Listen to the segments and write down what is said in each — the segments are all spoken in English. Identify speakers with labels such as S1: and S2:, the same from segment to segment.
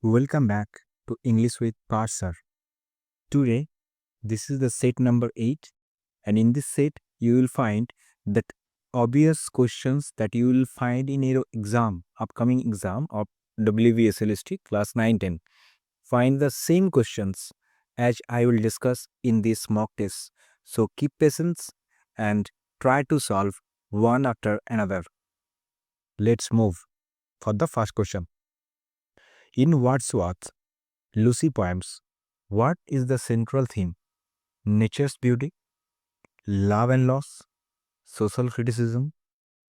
S1: Welcome back to English with Parsar. Today, this is the set number 8, and in this set, you will find that obvious questions that you will find in your upcoming exam of WBSSC class 9-10. Find the same questions as I will discuss in this mock test. So keep patience and try to solve one after another. Let's move for the first question. In Wordsworth's Lucy poems, what is the central theme? Nature's beauty, love and loss, social criticism,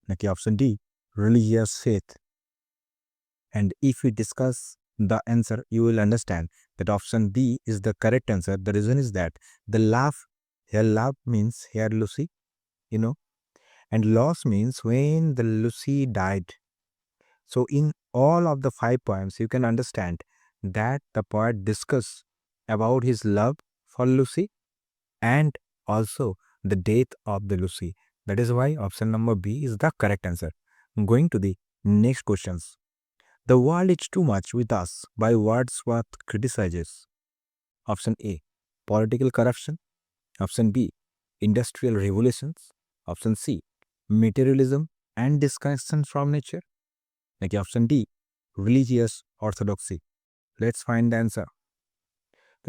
S1: like option D, religious faith. And if we discuss the answer, you will understand that option B is the correct answer. The reason is that the love means here Lucy, and loss means when the Lucy died. So in all of the 5 poems, you can understand that the poet discuss about his love for Lucy and also the death of the Lucy. That is why option number B is the correct answer. Going to the next questions. The world is too much with us by Wordsworth criticizes. Option A, political corruption. Option B, industrial revolutions. Option C, materialism and disconnection from nature. Like option D, religious orthodoxy. Let's find the answer.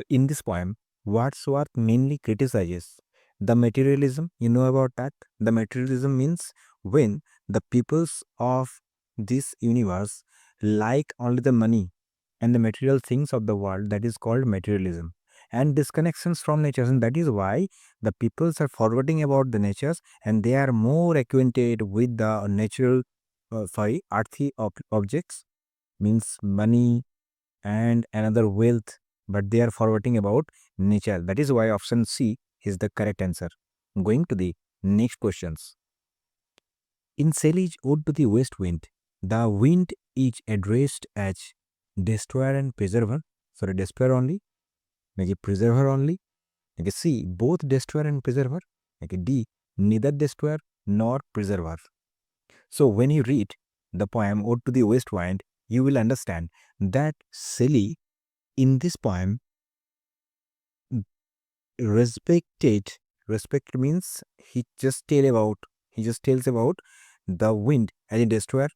S1: In this poem, Wordsworth mainly criticizes the materialism. You know about that? The materialism means when the peoples of this universe like only the money and the material things of the world, that is called materialism. And disconnections from nature, and that is why the peoples are forgetting about the natures and they are more acquainted with the natural, earthy objects, means money and another wealth, but they are forgetting about nature. That is why option C is the correct answer. Going to the next questions. In Shelley's Ode to the West Wind, the wind is addressed as destroyer and preserver. Sorry, destroyer only. Like preserver only. Like C, both destroyer and preserver. Like D, neither destroyer nor preserver. So when you read the poem Ode to the West Wind, you will understand that Shelley in this poem respect means he just tells about the wind as a destroyer,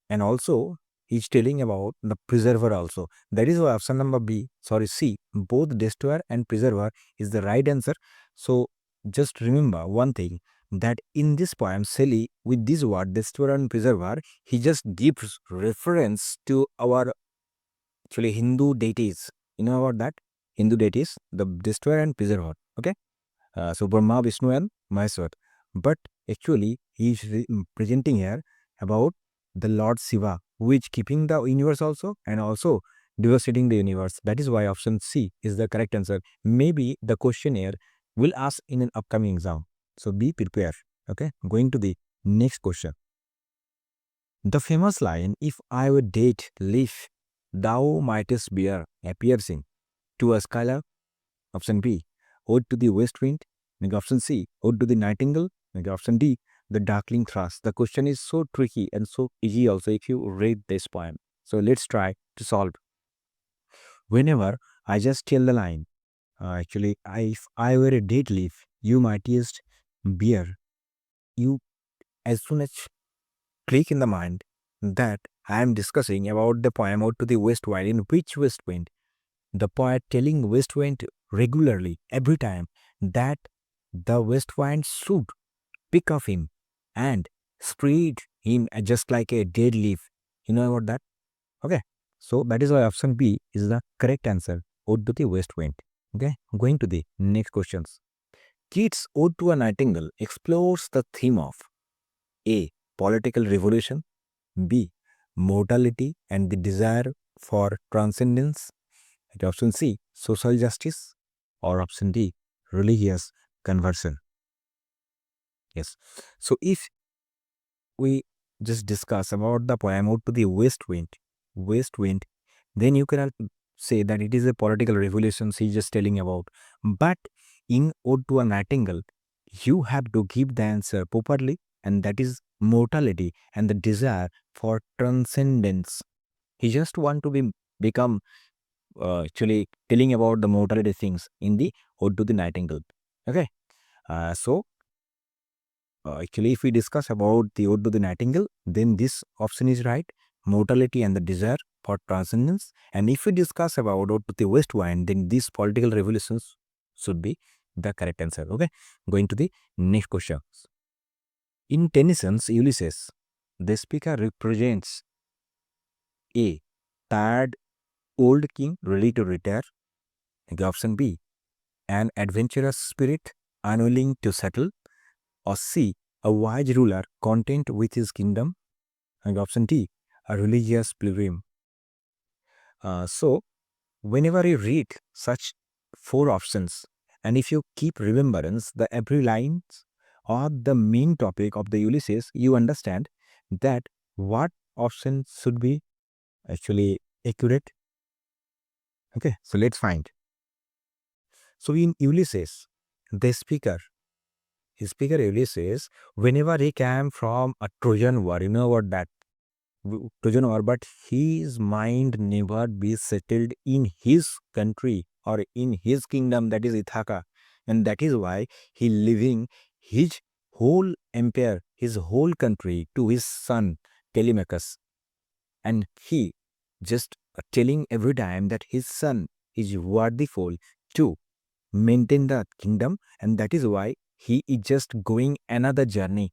S1: and also he's telling about the preserver also. That is why option number C, both destroyer and preserver is the right answer. So just remember one thing, that in this poem Shelley, with this word destroyer and preserver, he just gives reference to our actually Hindu deities. You know about that? Hindu deities, the destroyer and preserver. Okay? So Brahma, Vishnu, and Maheshwar. But actually, he is presenting here about the Lord Shiva, who is keeping the universe also and also devastating the universe. That is why option C is the correct answer. Maybe the question here will ask in an upcoming exam. So be prepared. Okay? Going to the next question. The famous line, "If I were dead, live, thou mightest bear," appears in To a Skylark. Option B, Ode to the West Wind. Like option C, Ode to the Nightingale. Like option D, The Darkling Thrush. The question is so tricky and so easy also if you read this poem. So let's try to solve. Whenever I just tell the line, if I were a dead leaf, you mightest bear. You, as soon as click in the mind that I am discussing about the poem Ode to the West Wind. In which West Wind? The poet telling West Wind regularly, every time, that the West Wind should pick up him and spread him just like a dead leaf. You know about that? Okay. So that is why option B is the correct answer. Ode to the West Wind. Okay. Going to the next questions. Keats' Ode to a Nightingale explores the theme of A, political revolution, B, mortality and the desire for transcendence. Option C, social justice, or option D, religious conversion. Yes. So if we just discuss about the poem Ode to the West Wind, then you cannot say that it is a political revolution he's just telling about. But in Ode to a Nightingale, you have to give the answer properly, and that is mortality and the desire for transcendence. He just want to be become actually telling about the mortality things in the Ode to the Nightingale. Okay, actually, if we discuss about the Ode to the Nightingale, then this option is right: mortality and the desire for transcendence. And if we discuss about Ode to the West Wind, then these political revolutions should be the correct answer. Okay, going to the next question. In Tennyson's Ulysses, the speaker represents a tired old king ready to retire. Option B, an adventurous spirit unwilling to settle. Or C, a wise ruler content with his kingdom. And option D, a religious pilgrim. So, whenever you read such four options, and if you keep remembrance the every lines or the main topic of the Ulysses, you understand that what option should be actually accurate. Okay, so let's find. So in Ulysses, the speaker, his speaker Ulysses, whenever he came from a Trojan war, you know what that Trojan war, but his mind never be settled in his country or in his kingdom, that is Ithaca, and that is why he leaving his whole empire, his whole country to his son Telemachus, and he just telling every time that his son is worthyful to maintain the kingdom, and that is why he is just going another journey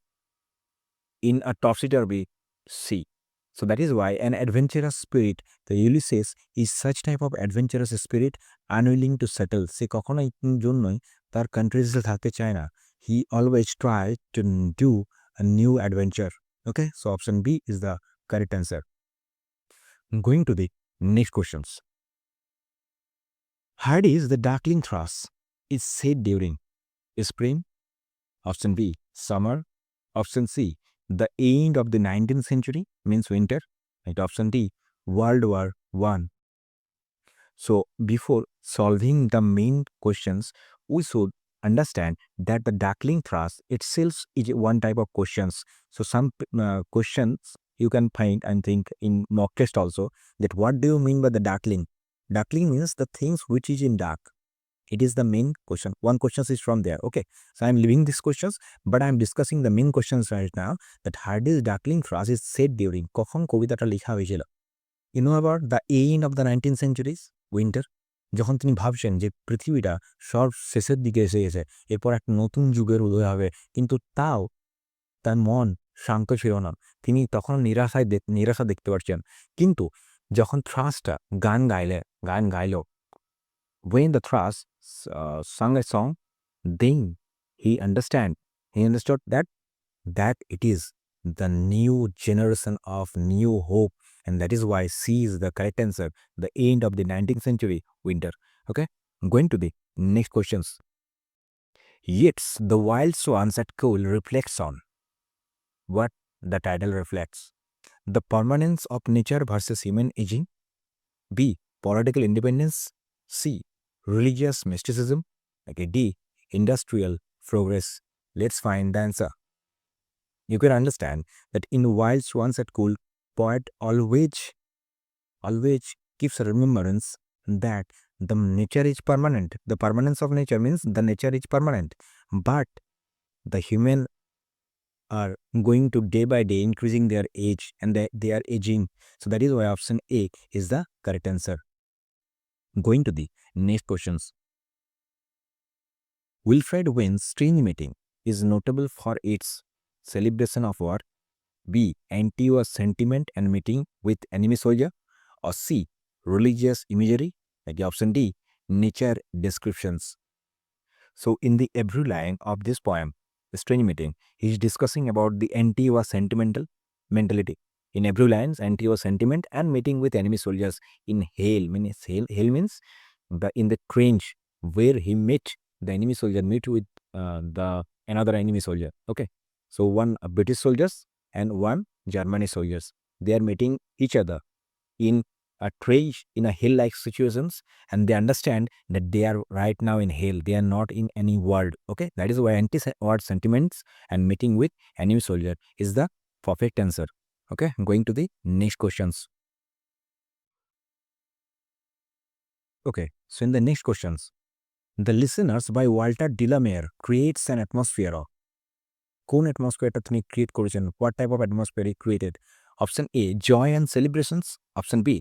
S1: in a topsy-turvy sea. So that is why an adventurous spirit, the Ulysses is such type of adventurous spirit unwilling to settle. সে কখনোই জন্যই তার countries থাকতে চায় না. He always try to do a new adventure. Okay, so option B is the correct answer. Going to the next questions. Hades, the darkling thrush, is said during spring. Option B, summer. Option C, the end of the 19th century, means winter. And option D, World War I. So before solving the main questions, we should understand that the darkling thrush itself is one type of questions. So some questions you can find, I think, in mock test also, that what do you mean by the darkling? Darkling means the things which is in dark. It is the main question. One question is from there. Okay, so I'm leaving these questions, but I'm discussing the main questions right now. That Hades darkling thrush is said during কখন কবিতাটা লেখা হয়েছিল? You know about the end of the 19th centuries, winter, যখন তিনি ভাবছেন যে পৃথিবীটা সব শেষের দিকে এসে গেছে, এরপর একটা নতুন যুগের উদয় হবে, কিন্তু তাও তার মন শান্ত ছিল না, তিনি তখন নিরাশা দেখতে পাচ্ছেন। কিন্তু যখন থ্রাসটা গান গাইল, when the thrush sung a song, then he understood that it is the new generation of new hope, and that is why C is the correct answer, the end of the 19th century, winter. Okay, going to the next questions. Yeats, the wild swans at cool reflects on what the title reflects: the permanence of nature versus human aging. B, political independence. C, religious mysticism. Okay, D, industrial progress. Let's find the answer. You can understand that in Wild Swans at Cool, poet always gives a remembrance that the nature is permanent. The permanence of nature means the nature is permanent, but the human are going to day by day increasing their age, and they are aging. So that is why option A is the correct answer. Going to the next questions. Wilfred Wynn's Strange Meeting is notable for its celebration of war. B, anti-war sentiment and meeting with enemy soldier. Or C, religious imagery. Like option D, nature descriptions. So in the every line of this poem, The Strange Meeting, he is discussing about the anti-war sentimental mentality. In every line, anti-war sentiment and meeting with enemy soldiers in hail means in the trench where he met the enemy soldier, meet with the another enemy soldier. Okay, so one British soldiers and one Germany soldiers, they are meeting each other in a trench in a hill-like situations, and they understand that they are right now in hell. They are not in any world. Okay, that is why anti-war sentiments and meeting with enemy soldier is the perfect answer. Okay, going to the next questions. Okay, so in the next questions, The Listeners by Walter de la Mare creates an atmosphere of কোন অ্যাটমসফিয়ারটা তিনি create করেছেন, what type of atmosphere he created? Option A joy and celebrations, option B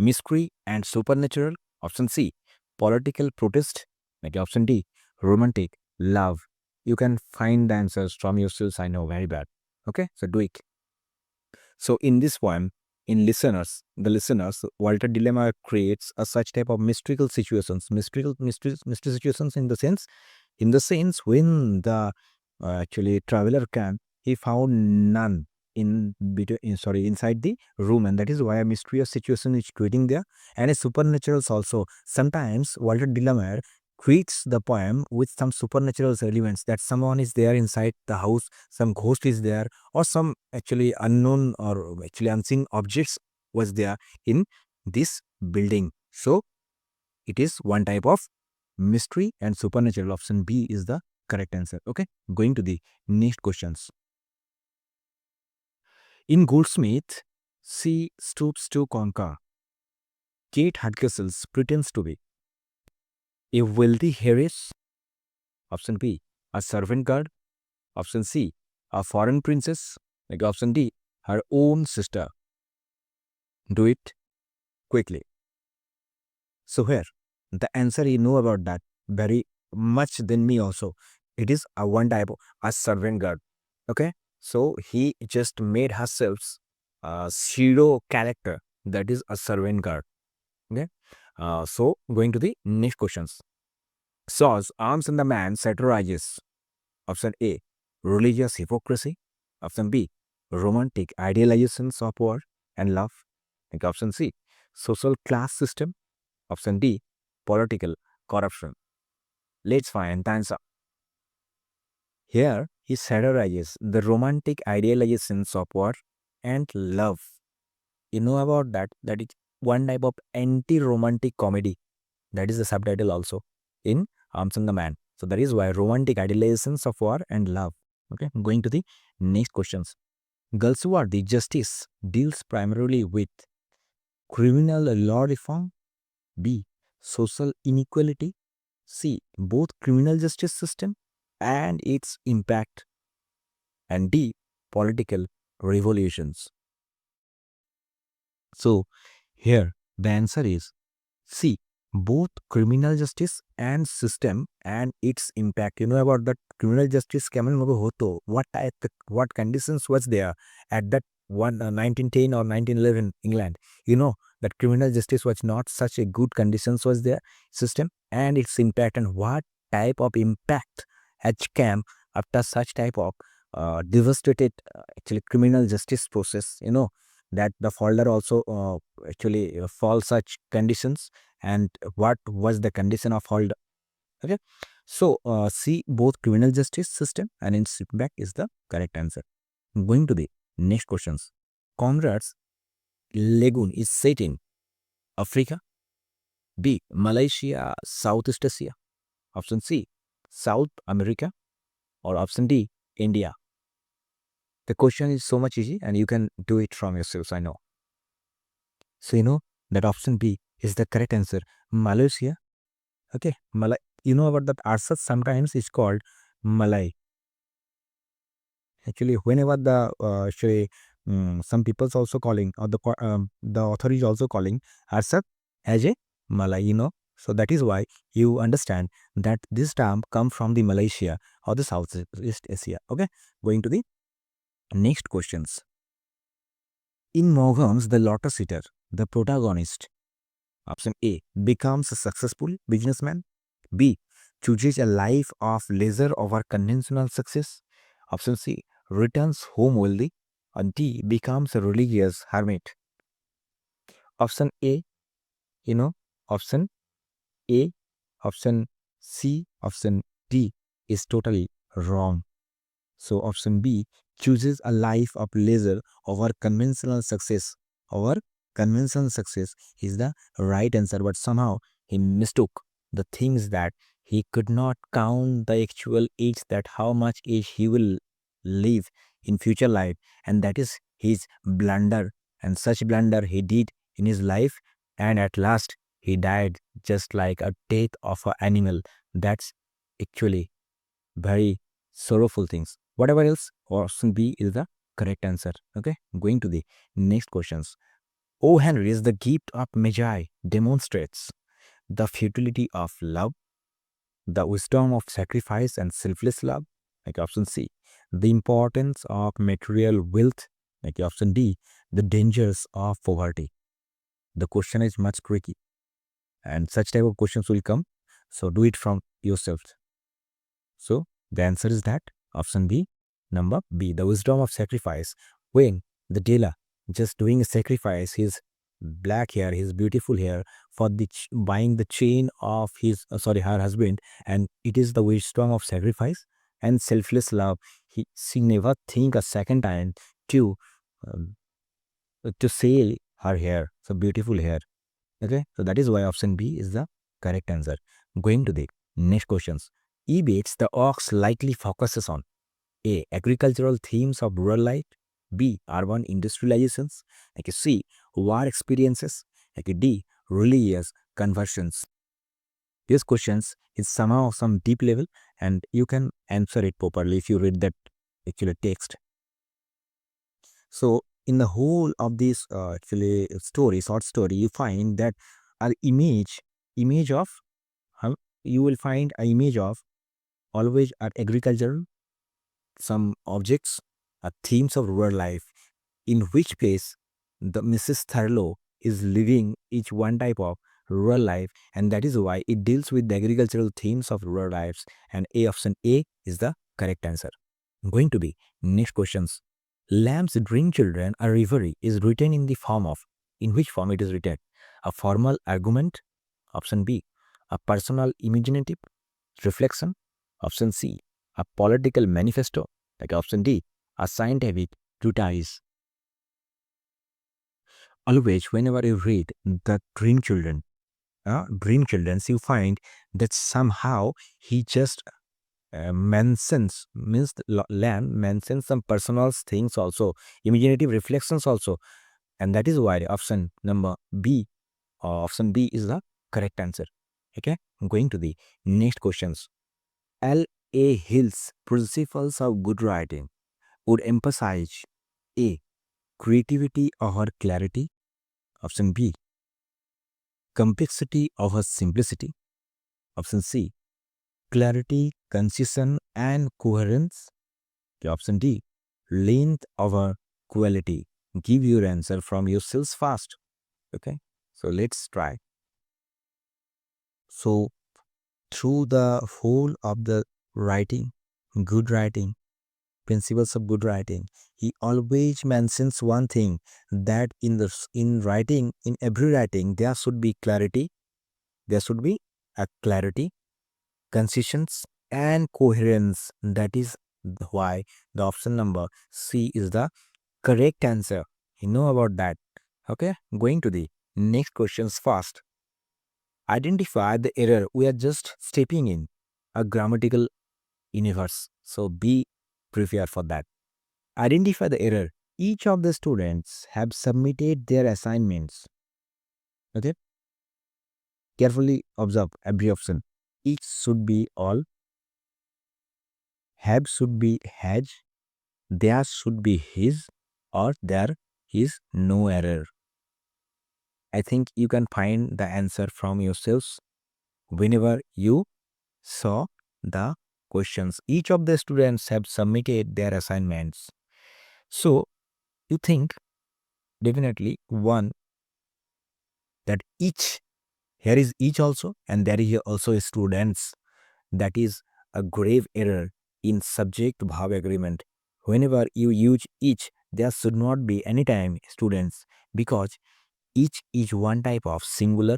S1: mystery and supernatural, option C political protest, নাকি option D romantic love? You can find the answers from yourselves. I know very bad. Okay, so do it. So in this one, in the listeners, Walter Dilemma creates a such type of mystical situations, mystery situations in the sense when the actually traveler can, he found none inside the room, and that is why a mysterious situation is creating there, and a supernaturals also. Sometimes Walter Dilemma creates the poem with some supernatural elements, that someone is there inside the house, some ghost is there, or some actually unknown or actually unseen objects was there in this building. So it is one type of mystery and supernatural. Option B is the correct answer. Okay, going to the next questions. In Goldsmith, she stoops to conquer. Kate Hudcastles pretends to be a wealthy heiress. Option B, a servant girl. Option C, a foreign princess. Like option D, her own sister. Do it quickly. So here, the answer you know about that very much than me also. It is a one type of a servant girl. Okay, so he just made herself a pseudo character, that is a servant girl. Okay, so going to the next questions. Shaw's Arms and the Man satirizes. Option A, religious hypocrisy. Option B, romantic idealizations of war and love. Like option C, social class system. Option D, political corruption. Let's find the answer. Here, he satirizes the romantic idealizations of war and love. You know about that? That is one type of anti-romantic comedy. That is the subtitle also in Arms and the Man. So that is why romantic idealizations of war and love. Okay, going to the next questions. Galsworthy justice deals primarily with criminal law reform. B, social inequality. C, both criminal justice system and its impact. And D, political revolutions. So here the answer is C, both criminal justice and system and its impact. You know about that criminal justice কেমন ভাবে হতো, what conditions was there at that 1910 or 1911 England. You know that criminal justice was not such a good conditions was there system and its impact, and what type of impact had come after such type of devastated actually criminal justice process. You know that the folder also actually fall such conditions, and what was the condition of hold. Okay, so see both criminal justice system and its impact is the correct answer. Going to the next questions. Conrad's lagoon is set in Africa, B, Malaysia, Southeast Asia, option C, South America, or option D, India. The question is so much easy and you can do it from yourselves, I know. So you know that option B is the correct answer, Malaysia. Okay, Malay. You know about that Arsat sometimes is called Malay. Actually, whenever the some people's also calling, or the author is also calling Arsat as a Malay. You know, so that is why you understand that this term come from the Malaysia or the Southeast Asia. Okay, going to the next questions. In Maugham's The Lotus Eater, the protagonist, option A, becomes a successful businessman. B, chooses a life of leisure over conventional success. Option C, returns home wealthy. And D, becomes a religious hermit. Option A, you know, option A, option C, option D is totally wrong. So option B, chooses a life of leisure over conventional success. Over conventional success is the right answer, but somehow he mistook the things that he could not count the actual age, that how much age he will live in future life, and that is his blunder, and such blunder he did in his life, and at last he died just like a death of an animal. That's actually very sorrowful things. Whatever else, option B is the correct answer. Okay, going to the next questions. O. Henry's The Gift of Magi demonstrates the futility of love, the wisdom of sacrifice and selfless love, like option C, the importance of material wealth, like option D, the dangers of poverty. The question is much tricky, and such type of questions will come. So do it from yourself. So the answer is that option B, number B, the wisdom of sacrifice. When the dealer just doing a sacrifice, his black hair, his beautiful hair for the buying the chain of his her husband, and it is the wisdom of sacrifice and selfless love. She never think a second time to um, to sell her hair, so beautiful hair. Okay, so that is why option B is the correct answer. Going to the next questions. Ebates the Ox likely focuses on A. Agricultural themes of rural life, B. Urban industrializations, like C. War experiences, like D. Religious conversions. These questions is somehow some deep level, and you can answer it properly if you read that actually text. So in the whole of this actually story, short story, you find that an image of you will find an image of always at agriculture, some objects, themes of rural life, in which case the Mrs. Thurlow is living each one type of rural life, and that is why it deals with the agricultural themes of rural lives, and option A is the correct answer. Going to be next questions. Lamb's Drink Children, a reverie is written in the form of, in which form it is written? A formal argument, option B. A personal imaginative reflection, option C. A political manifesto, like option D. A scientific treatise. Always, whenever you read the Dream Children, you find that somehow he just mentions, means Lamb mentions some personal things also, imaginative reflections also, and that is why option number B, option B is the correct answer. Okay, going to the next questions. L.A. Hill's principles of good writing would emphasize A. Creativity over clarity, option B. Complexity over simplicity, option C. Clarity, concision and coherence, option D. Length over quality. Give your answer from yourselves fast. Okay, so let's try. So through the whole of the writing, good writing, principles of good writing, he always mentions one thing, that in writing, in every writing, there should be clarity, there should be a clarity, concisions and coherence. That is why the option number C is the correct answer. You know about that. Okay, going to the next questions fast. Identify the error. We are just stepping in a grammatical universe, so be prepared for that. Identify the error. Each of the students have submitted their assignments. Okay, carefully observe every option. Each should be all, have should be has, there should be his, or there is no error. I think you can find the answer from yourselves whenever you saw the questions. Each of the students have submitted their assignments. So you think definitely one, that each, here is each also, and there is also a students. That is a grave error in subject verb agreement. Whenever you use each, there should not be any time students, because each is one type of singular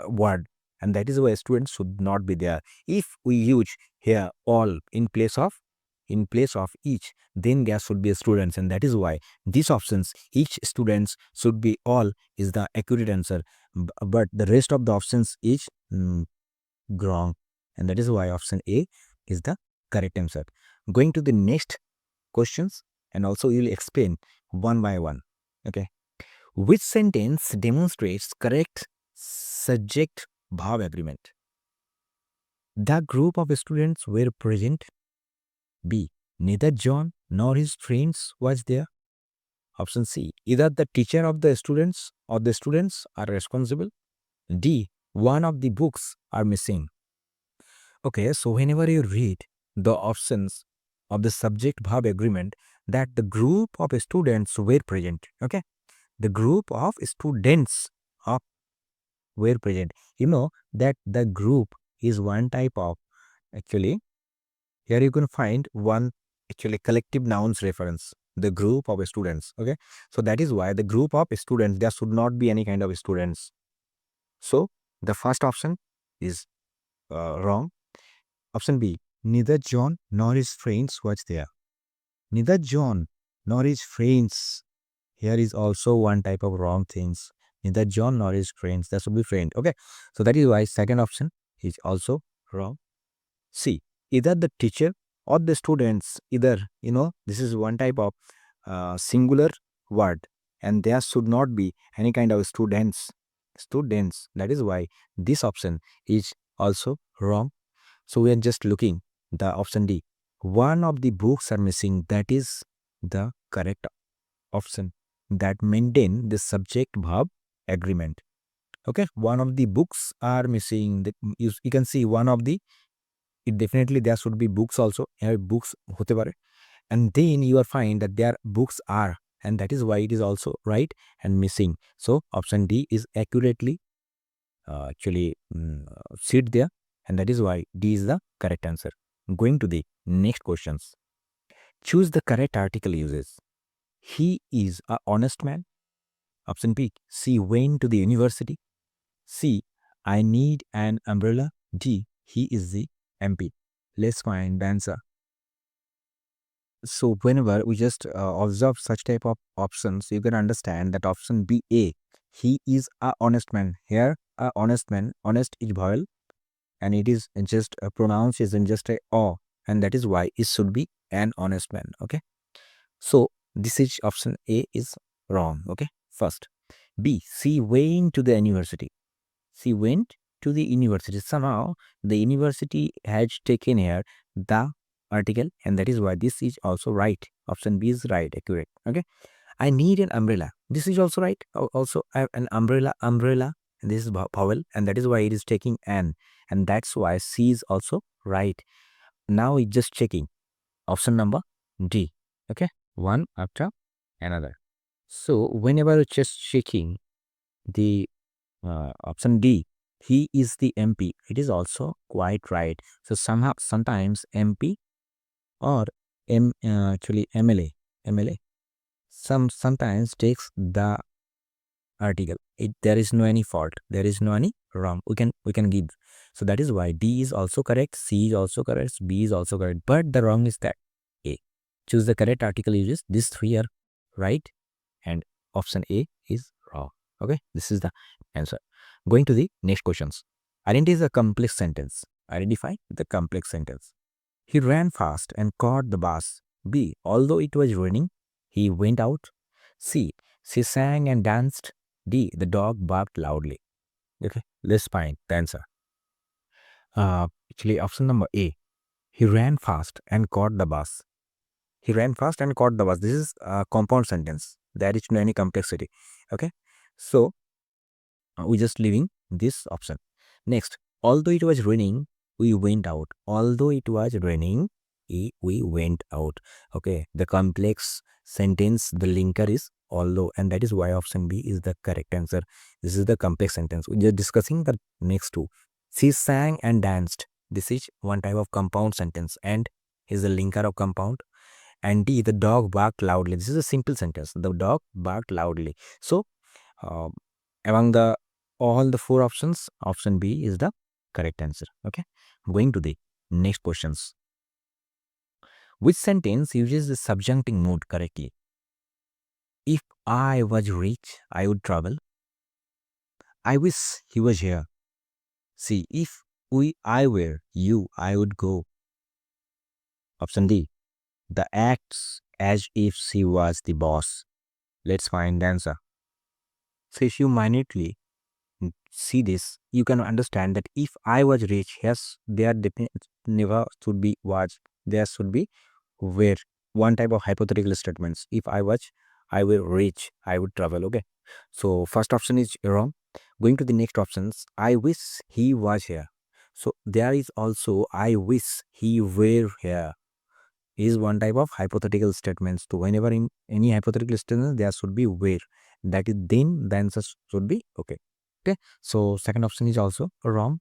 S1: word, and that is why students should not be there. If we use here all in place of each, then there should be students, and that is why these options, each students should be all, is the accurate answer. But the rest of the options is wrong, and that is why option A is the correct answer. Going to the next questions, and also you will explain one by one. Okay, which sentence demonstrates correct subject verb agreement. The group of students were present. B. Neither John nor his friends was there. Option C. Either the teacher of the students or the students are responsible. D. One of the books are missing. Okay, so whenever you read the options of the subject verb agreement, that the group of students were present. Okay, the group of students of were present. You know that the group is one type of, actually, here you can find one actually collective nouns reference, the group of students. Okay, so that is why the group of students, there should not be any kind of students. So the first option is wrong. Option B, neither John nor his friends was there. Neither John nor his friends, here is also one type of wrong things. Neither John nor his friends, that should be friend. Okay, so that is why second option is also wrong. C, either the teacher or the students, either, this is one type of singular word, and there should not be any kind of students. That is why this option is also wrong. So we are just looking the option D. One of the books are missing. That is the correct option that maintain the subject verb agreement. Okay, one of the books are missing. You can see one of the, it definitely there should be books also. Here books hote pare, and then you are find that there books are, and that is why it is also right and missing. So option D is accurately actually sit there, and that is why D is the correct answer. Going to the next questions. Choose the correct article uses. He is a honest man. Option B. She went to the university. C. I need an umbrella. D. He is the MP. Let's find the answer. So whenever we just observe such type of options, you can understand that option B, A, he is a honest man. Here, a honest man, honest is vowel, and it is just a pronunciation, just a O, and that is why it should be an honest man. Okay, so this is option A is wrong. Okay, first. B, she went to the university. She went to the university. Somehow the university has taken here the article, and that is why this is also right. Option B is right, accurate. Okay, I need an umbrella. This is also right. Also, I have an umbrella, and this is vowel, and that is why it is taking an, and that's why C is also right. Now it's just checking option number D. Okay, one after another. So whenever you're just checking the option D, he is the MP, it is also quite right. So somehow sometimes MP or actually MLA sometimes takes the article. There is no any fault, there is no any wrong, we can give. So that is why D is also correct, C is also correct, B is also correct, but the wrong is that A. Choose the correct article uses. These three are right, and option A is wrong. Okay, this is the answer. Going to the next questions. Identify the complex sentence. Identify the complex sentence. He ran fast and caught the bus. B, although it was raining, he went out. C, she sang and danced. D, the dog barked loudly. Okay, let's find the answer. Actually, option number A. He ran fast and caught the bus. He ran fast and caught the bus. This is a compound sentence. There is no any complexity. Okay, so we just leaving this option. Next, although it was raining, we went out. Although it was raining, we went out. Okay, the complex sentence, the linker is although, and that is why option B is the correct answer. This is the complex sentence. We are discussing the next two. She sang and danced. This is one type of compound sentence, and is the linker of compound. And D, the dog barked loudly. This is a simple sentence. The dog barked loudly. So uh, among the all the four options, option B is the correct answer. Okay, going to the next questions. Which sentence uses the subjunctive mood correctly? If I was rich, I would travel. I wish he was here. See, if I were you, I would go. Option D, the acts as if she was the boss. Let's find the answer. So if you minutely see this, you can understand that if I was rich, yes, there never should be was, there should be were. One type of hypothetical statements. If I were rich, I would travel. Okay. So first option is wrong. Going to the next options, I wish he was here. So there is also I wish he were here is one type of hypothetical statements. So whenever in any hypothetical statement, there should be where. That is then the answer should be okay. Okay. So second option is also wrong.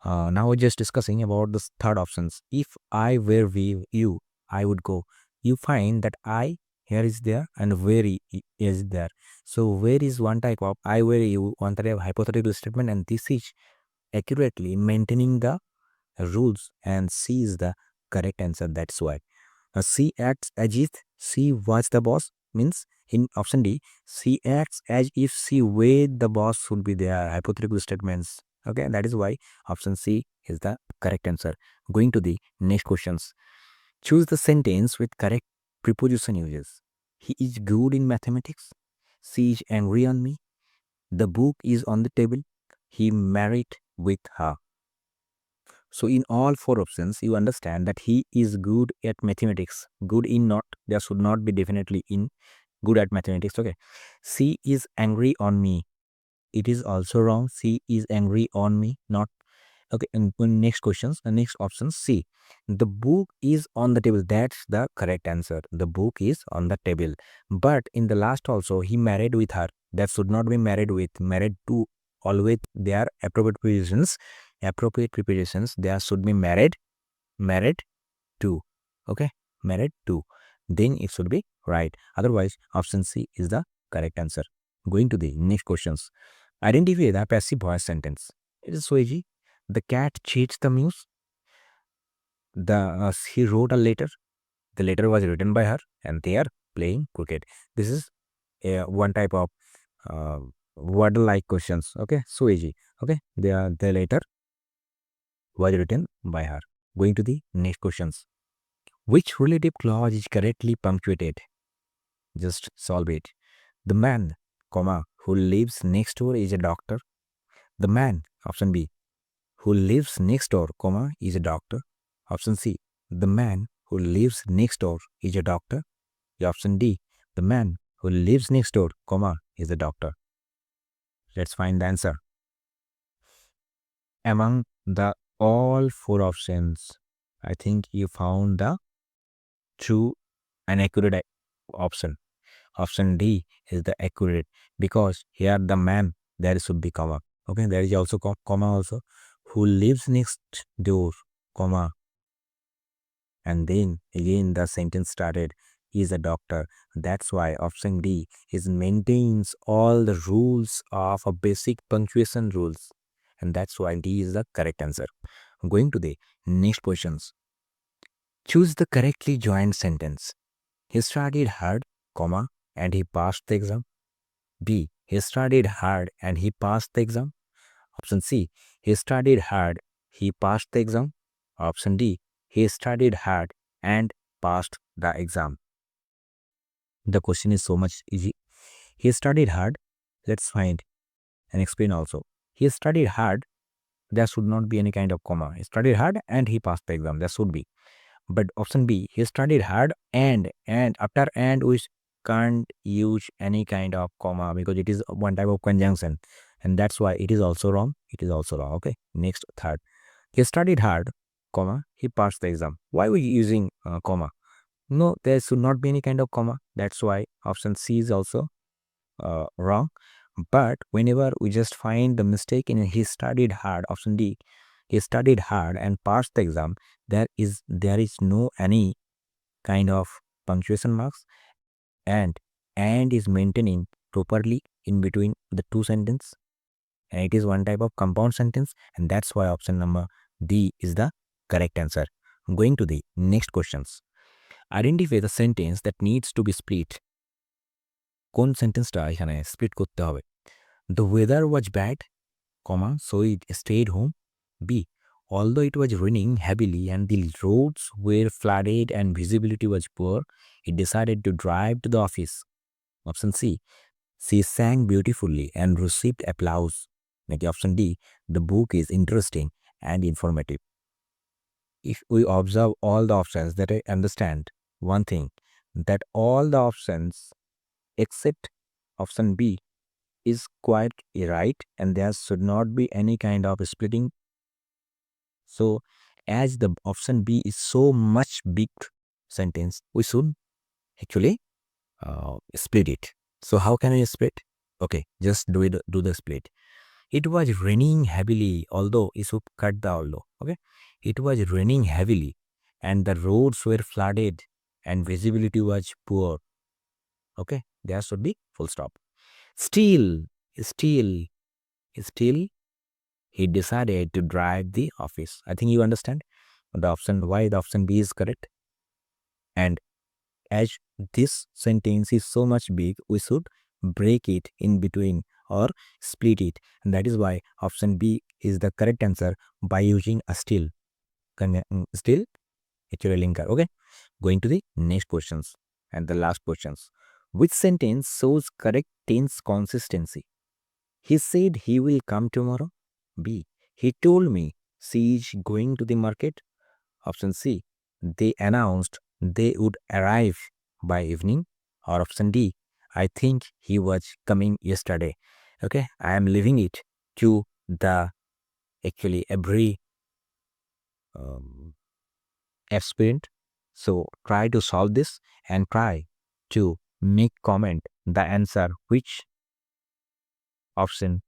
S1: Now we're just discussing about the third options. If I were you, I would go. You find that I here is there and where is there. So where is one type of I were you, one type of hypothetical statement, and this is accurately maintaining the rules, and C is the correct answer. That's why. C acts as if she was the boss, means in option D, she acts as if she were the boss should be there. Hypothetical statements. Okay, that is why option C is the correct answer. Going to the next questions. Choose the sentence with correct preposition uses. He is good in mathematics. She is angry on me. The book is on the table. He married with her. So in all four options, you understand that he is good at mathematics. Good in not, there should not be definitely in good at mathematics. Okay. She is angry on me. It is also wrong. She is angry on me, not. Okay. And next questions, the next option C. The book is on the table. That's the correct answer. The book is on the table. But in the last also, he married with her. That should not be married with, married to. Always they are appropriate prepositions. Appropriate prepositions. There should be married to. Okay, married to. Then it should be right. Otherwise, option C is the correct answer. Going to the next questions. Identify the passive voice sentence. It is so easy. The cat cheats the mouse. He wrote a letter. The letter was written by her, and they are playing cricket. This is one type of uh, word-like questions. Okay, so easy. Okay, the letter was written by her. Going to the next questions. Which relative clause is correctly punctuated? Just solve it. The man, comma, who lives next door is a doctor. The man, option B, who lives next door, comma, is a doctor. Option C, the man who lives next door is a doctor. Option D, the man who lives next door, comma, is a doctor. Let's find the answer. Among the all four options, I think you found the true and accurate option. Option D is the accurate, because here the man, there should be comma. Okay, there is also comma also. Who lives next door, comma, and then again the sentence started, is a doctor. That's why option D is maintains all the rules of a basic punctuation rules, and that's why D is the correct answer. Going to the next questions. Choose the correctly joined sentence. He studied hard, comma, and he passed the exam. B. He studied hard and he passed the exam. Option C. He studied hard, he passed the exam. Option D. He studied hard and passed the exam. The question is so much easy. He studied hard. Let's find and explain also. He studied hard. There should not be any kind of comma. He studied hard and he passed the exam. There should be. But option B, he studied hard and after and we can't use any kind of comma because it is one type of conjunction, and that's why it is also wrong. It is also wrong. Okay. Next, third, he studied hard, comma, he passed the exam. Why are we using comma? No, there should not be any kind of comma. That's why option C is also wrong. But whenever we just find the mistake in he studied hard, option D, he studied hard and passed the exam, there is no any kind of punctuation marks, and is maintaining properly in between the two sentences, and it is one type of compound sentence, and that's why option number D is the correct answer. Going to the next questions. Identify the sentence that needs to be split. কোন সেন্টেন্সটা এখানে split করতে হবে? The weather was bad, comma, so it stayed home. B. Although it was raining heavily and the roads were flooded and visibility was poor, it decided to drive to the office. Option C. She sang beautifully and received applause. Like option D, the book is interesting and informative. If we observe all the options, that I understand one thing, that all the options except option B is quite right, and there should not be any kind of splitting. So as the option B is so much big sentence, we should actually split it. So how can we split? Okay, just do the split. It was raining heavily, although you should cut the although. Okay, it was raining heavily, and the roads were flooded, and visibility was poor. Okay, there should be full stop. Still, still, still, he decided to drive the office. I think you understand the option why the option B is correct. And as this sentence is so much big, we should break it in between or split it. And that is why option B is the correct answer by using a still. Still, actually linker. Okay. Going to the next questions and the last questions. Which sentence shows correct tense consistency? He said he will come tomorrow. B. He told me she is going to the market. Option C. They announced they would arrive by evening. Or option D. I think he was coming yesterday. Okay, I am leaving it to the actually every um, aspirant. So try to solve this and try to make comment the answer which option